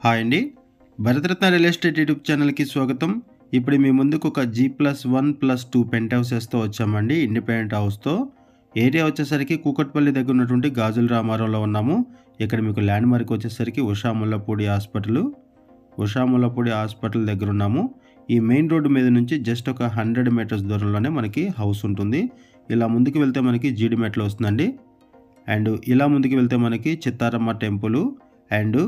Hi అండి, Bharat Ratna real estate YouTube ఛానల్కి స్వాగతం. ఇప్పుడు మీ ముందుకు ఒక G+1+2 పెంట్ హౌసెస్తో వచ్చామండి. ఇండిపెండెంట్ హౌస్తో. ఏరియా వచ్చేసరికి కూకట్పల్లి దగ్గర ఉన్నటువంటి గాజుల రామారంలో ఉన్నాము. ఇక్కడ మీకు ల్యాండ్ మార్క్ వచ్చేసరికి ఉషా ముల్లపూడి హాస్పిటల్ దగ్గర ఉన్నాము. ఈ మెయిన్ రోడ్డు మీద నుంచి జస్ట్ ఒక 100 మీటర్స్ దూరంలోనే మనకి హౌస్ ఉంటుంది. ఇలా ముందుకు వెళ్తే మనకి జీడిమెట్లు వస్తుందండి. అండ్ ఇలా ముందుకు వెళ్తే మనకి Chittaramma temple and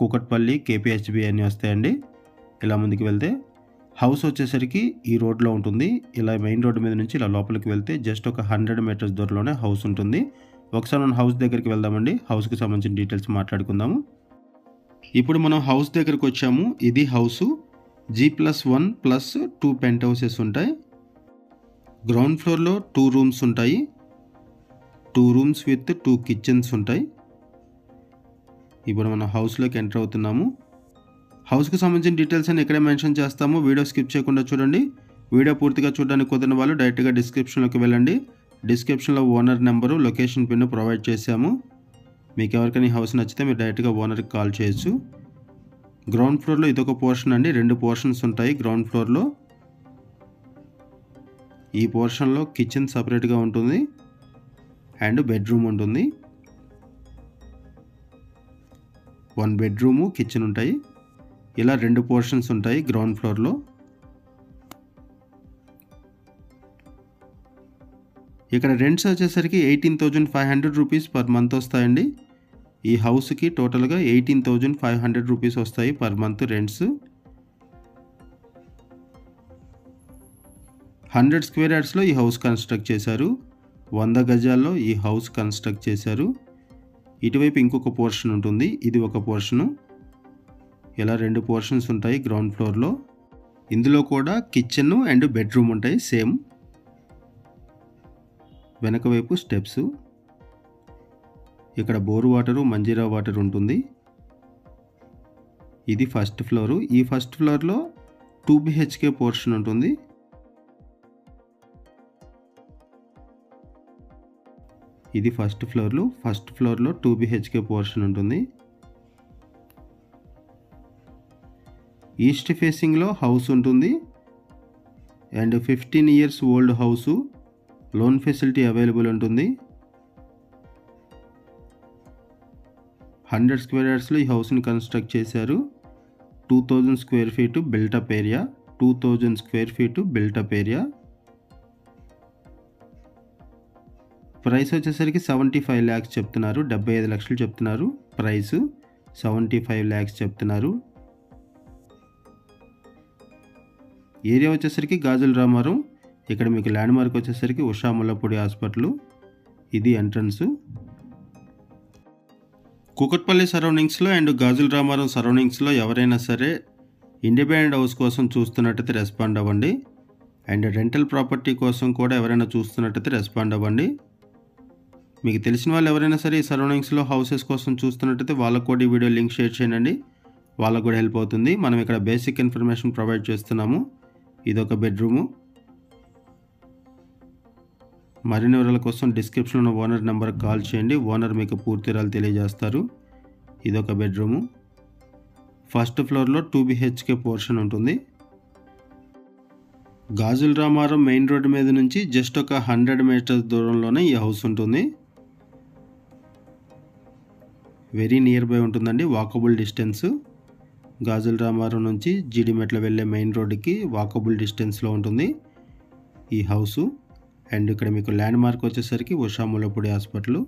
Kukatpally KPHB అని వస్తాయండి. ఇలా ముందుకు వెళ్తే హౌస్ వచ్చేసరికి ఈ రోడ్లో ఉంటుంది. ఇలా మెయిన్ రోడ్డు మీద నుంచి ఇలా లోపలికి వెళ్తే జస్ట్ ఒక 100 మీటర్స్ దూరంలోనే హౌస్ ఉంటుంది. ఒకసారి మనం హౌస్ దగ్గరికి వెళ్దామండి. హౌస్కి సంబంధించిన డీటెయిల్స్ మాట్లాడుకుందాము. ఇప్పుడు మనం హౌస్ దగ్గరకు వచ్చాము. ఇది హౌసు G+1+2 పెంట్ హౌసెస్ ఉంటాయి. గ్రౌండ్ ఫ్లోర్లో 2 రూమ్స్ ఉంటాయి. 2 రూమ్స్ విత్ 2 కిచెన్స్ ఉంటాయి. ఇప్పుడు మనం హౌస్లోకి ఎంటర్ అవుతున్నాము. హౌస్కి సంబంధించిన డీటెయిల్స్ అని ఇక్కడే మెన్షన్ చేస్తాము. వీడియో స్కిప్ చేయకుండా చూడండి. వీడియో పూర్తిగా చూడడానికి కుదిరిన వాళ్ళు డైరెక్ట్గా డిస్క్రిప్షన్లోకి వెళ్ళండి. డిస్క్రిప్షన్లో owner number, location pin provide చేశాము. మీకు ఎవరికైనా ఈ హౌస్ నచ్చితే మీరు డైరెక్ట్గా ఓనర్కి కాల్ చేయొచ్చు. గ్రౌండ్ ఫ్లోర్లో ఇదొక పోర్షన్ అండి. 2 పోర్షన్స్ ఉంటాయి గ్రౌండ్ ఫ్లోర్లో. ఈ పోర్షన్లో కిచెన్ సపరేట్గా ఉంటుంది అండ్ బెడ్రూమ్ ఉంటుంది. 1 బెడ్రూము, కిచెన్ ఉంటాయి. ఇలా 2 పోర్షన్స్ ఉంటాయి గ్రౌండ్ ఫ్లోర్లో. ఇక్కడ రెంట్స్ వచ్చేసరికి 18,500 రూపీస్ పర్ మంత్ వస్తాయండి. ఈ హౌస్కి టోటల్గా 18,500 రూపీస్ వస్తాయి పర్ మంత్ రెంట్స్. 100 స్క్వేర్ యార్డ్స్లో ఈ హౌస్ కన్స్ట్రక్ట్ చేశారు. 100 గజాల్లో ఈ హౌస్ కన్స్ట్రక్ట్ చేశారు. ఇటువైపు ఇంకొక పోర్షన్ ఉంటుంది. ఇది ఒక పోర్షను. ఇలా 2 పోర్షన్స్ ఉంటాయి గ్రౌండ్ ఫ్లోర్లో. ఇందులో కూడా కిచెన్ అండ్ బెడ్రూమ్ ఉంటాయి సేమ్. వెనక వైపు స్టెప్స్. ఇక్కడ బోర్ వాటరు, మంజీరా వాటర్ ఉంటుంది. ఇది ఫస్ట్ ఫ్లోరు. ఈ ఫస్ట్ ఫ్లోర్లో 2 BHK పోర్షన్ ఉంటుంది. ఇది ఫస్ట్ ఫ్లోర్లో 2 BHK పోర్షన్ ఉంటుంది. ఈస్ట్ ఫేసింగ్లో హౌస్ ఉంటుంది and 15 years old house. Loan facility available ఉంటుంది. 100 స్క్వేర్ యార్డ్స్లో ఈ హౌస్ని కన్స్ట్రక్ట్ చేశారు. 2000 square feet built-up area. 2000 square feet built-up area. Price వచ్చేసరికి 75 lakhs చెప్తున్నారు. 75 లక్షలు చెప్తున్నారు ప్రైస్. 75 lakhs చెప్తున్నారు. ఏరియా వచ్చేసరికి గాజుల రామారం. ఇక్కడ మీకు ల్యాండ్ మార్క్ వచ్చేసరికి ఉషా ముల్లపూడి హాస్పిటల్. ఇది ఎంట్రన్స్. కూకట్పల్లి సరౌండింగ్స్లో అండ్ గాజుల రామారం సరౌండింగ్స్లో ఎవరైనా సరే ఇండిపెండెంట్ హౌస్ కోసం చూస్తున్నట్టయితే రెస్పాండ్ అవ్వండి. అండ్ రెంటల్ ప్రాపర్టీ కోసం కూడా ఎవరైనా చూస్తున్నట్టయితే రెస్పాండ్ అవ్వండి. మీకు తెలిసిన వాళ్ళు ఎవరైనా సరే ఈ సరౌండింగ్స్లో హౌసెస్ కోసం చూస్తున్నట్టయితే వాళ్ళకు కూడా ఈ వీడియో లింక్ షేర్ చేయండి. వాళ్ళకు కూడా హెల్ప్ అవుతుంది. మనం ఇక్కడ బేసిక్ ఇన్ఫర్మేషన్ ప్రొవైడ్ చేస్తున్నాము. ఇదొక బెడ్రూము. మరిన్ని వివరాల కోసం డిస్క్రిప్షన్లో ఓనర్ నెంబర్కి కాల్ చేయండి. ఓనర్ మీకు పూర్తి వివరాలు తెలియజేస్తారు. ఇదొక బెడ్రూము. ఫస్ట్ ఫ్లోర్లో 2 BHK పోర్షన్ ఉంటుంది. గాజుల రామారం మెయిన్ రోడ్డు మీద నుంచి జస్ట్ ఒక 100 మీటర్స్ దూరంలోనే ఈ హౌస్ ఉంటుంది. వెరీ నియర్ బై ఉంటుందండి. Walkable distance. గాజుల రామారం నుంచి జీడిమెట్ల వెళ్ళే మెయిన్ రోడ్డుకి వాకబుల్ డిస్టెన్స్లో ఉంటుంది ఈ హౌసు. అండ్ ఇక్కడ మీకు ల్యాండ్ మార్క్ వచ్చేసరికి ఉషా ముల్లపూడి హాస్పిటల్.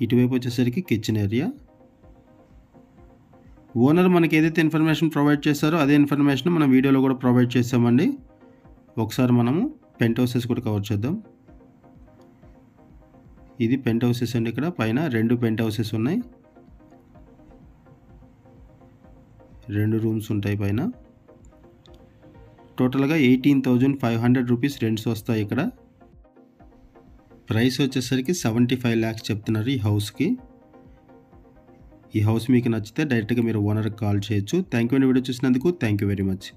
ఇటువైపు వచ్చేసరికి కిచెన్ ఏరియా. ఓనర్ మనకి ఏదైతే ఇన్ఫర్మేషన్ ప్రొవైడ్ చేశారో అదే ఇన్ఫర్మేషన్ మనం వీడియోలో కూడా ప్రొవైడ్ చేసామండి. ఒకసారి మనము పెంట్ హౌసెస్ కూడా కవర్ చేద్దాం. ఇది పెంట్ హౌసెస్ అండి. ఇక్కడ పైన 2 పెంట్ హౌసెస్ ఉన్నాయి. 2 రూమ్స్ ఉంటాయి పైన. టోటల్గా 18,500 రూపీస్ రెంట్స్ వస్తాయి ఇక్కడ. ప్రైస్ వచ్చేసరికి 75 lakhs చెప్తున్నారు ఈ హౌస్కి. ఈ హౌస్ మీకు నచ్చితే డైరెక్ట్గా మీరు ఓనర్కి కాల్ చేయొచ్చు. థ్యాంక్ యూ అండి వీడియో చూసినందుకు. Thank you very much.